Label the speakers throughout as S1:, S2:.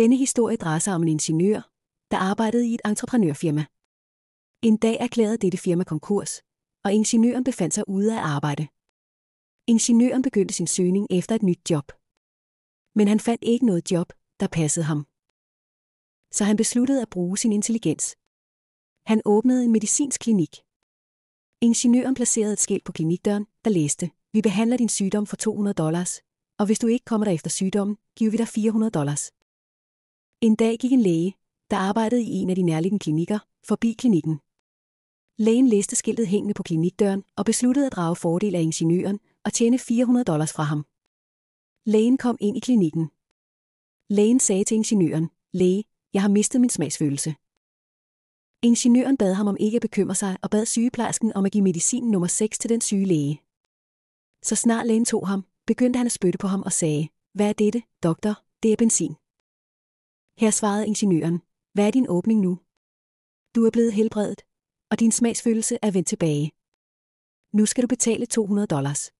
S1: Denne historie drejer sig om en ingeniør, der arbejdede i et entreprenørfirma. En dag erklærede dette firma konkurs, og ingeniøren befandt sig ude af arbejde. Ingeniøren begyndte sin søgning efter et nyt job. Men han fandt ikke noget job, der passede ham. Så han besluttede at bruge sin intelligens. Han åbnede en medicinsk klinik. Ingeniøren placerede et skilt på klinikdøren, der læste: "Vi behandler din sygdom for $200, og hvis du ikke kommer der efter sygdommen, giver vi dig $400. En dag gik en læge, der arbejdede i en af de nærliggende klinikker, forbi klinikken. Lægen læste skiltet hængende på klinikdøren og besluttede at drage fordel af ingeniøren og tjene $400 fra ham. Lægen kom ind i klinikken. Lægen sagde til ingeniøren: "Læge, jeg har mistet min smagsfølelse." Ingeniøren bad ham om ikke at bekymre sig og bad sygeplejersken om at give medicin nummer 6 til den syge læge. Så snart lægen tog ham, begyndte han at spytte på ham og sagde: "Hvad er dette, doktor? Det er benzin." Her svarede ingeniøren: "Hvad er din åbning nu? Du er blevet helbredet, og din smagsfølelse er vendt tilbage. Nu skal du betale $200.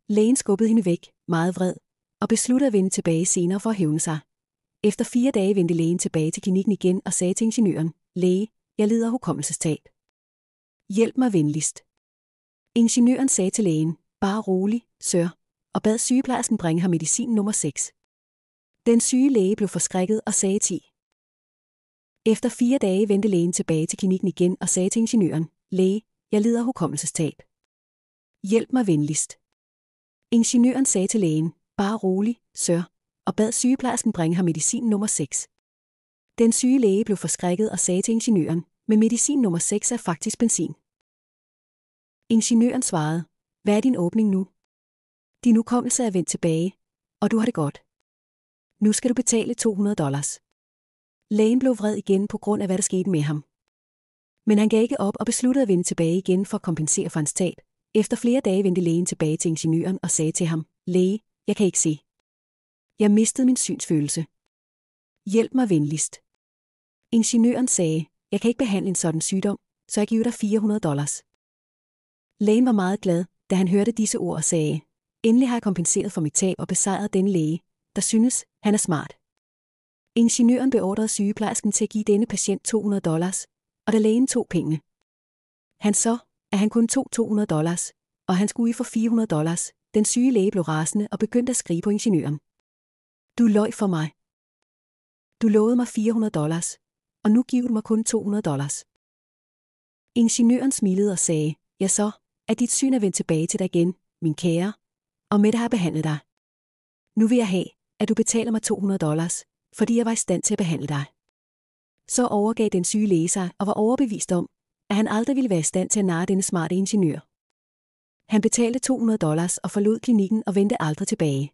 S1: Lægen skubbede hende væk, meget vred, og besluttede at vende tilbage senere for at hævne sig. Efter 4 dage vendte lægen tilbage til klinikken igen og sagde til ingeniøren: "Læge, jeg lider af hukommelsestab. Hjælp mig venligst." Ingeniøren sagde til lægen: "Bare rolig, sir," og bad sygeplejersken bringe ham medicin nummer 6. Den syge læge blev forskrækket og sagde 10. Efter 4 dage vendte lægen tilbage til klinikken igen og sagde til ingeniøren: "Læge, jeg lider af hukommelsestab. Hjælp mig venligst." Ingeniøren sagde til lægen: "Bare rolig, sir," og bad sygeplejersken bringe ham medicin nummer 6. Den syge læge blev forskrækket og sagde til ingeniøren: "Men medicin nummer 6 er faktisk benzin." Ingeniøren svarede: "Hvad er din åbning nu? Din hukommelse er vendt tilbage, og du har det godt. Nu skal du betale $200. Lægen blev vred igen på grund af, hvad der skete med ham. Men han gav ikke op og besluttede at vende tilbage igen for at kompensere for hans tab. Efter flere dage vendte lægen tilbage til ingeniøren og sagde til ham: "Læge, jeg kan ikke se. Jeg mistede min synsfølelse. Hjælp mig venligst." Ingeniøren sagde: "Jeg kan ikke behandle en sådan sygdom, så jeg giver dig $400. Lægen var meget glad, da han hørte disse ord og sagde: "Endelig har jeg kompenseret for mit tab og besejret denne læge, der synes, han er smart." Ingeniøren beordrede sygeplejersken til at give denne patient $200, og da lægen tog pengene, han så, at han kun tog $200, og han skulle ud for $400. Den syge læge blev rasende og begyndte at skrige på ingeniøren: "Du løj for mig. Du lovede mig $400, og nu giver du mig kun $200. Ingeniøren smilede og sagde: "Ja, så, at dit syn er vendt tilbage til dig igen, min kære, og med det har jeg behandlet dig. Nu vil jeg have, at du betaler mig $200, fordi jeg var i stand til at behandle dig." Så overgav den syge læge sig og var overbevist om, at han aldrig ville være i stand til at narre denne smarte ingeniør. Han betalte $200 og forlod klinikken og vendte aldrig tilbage.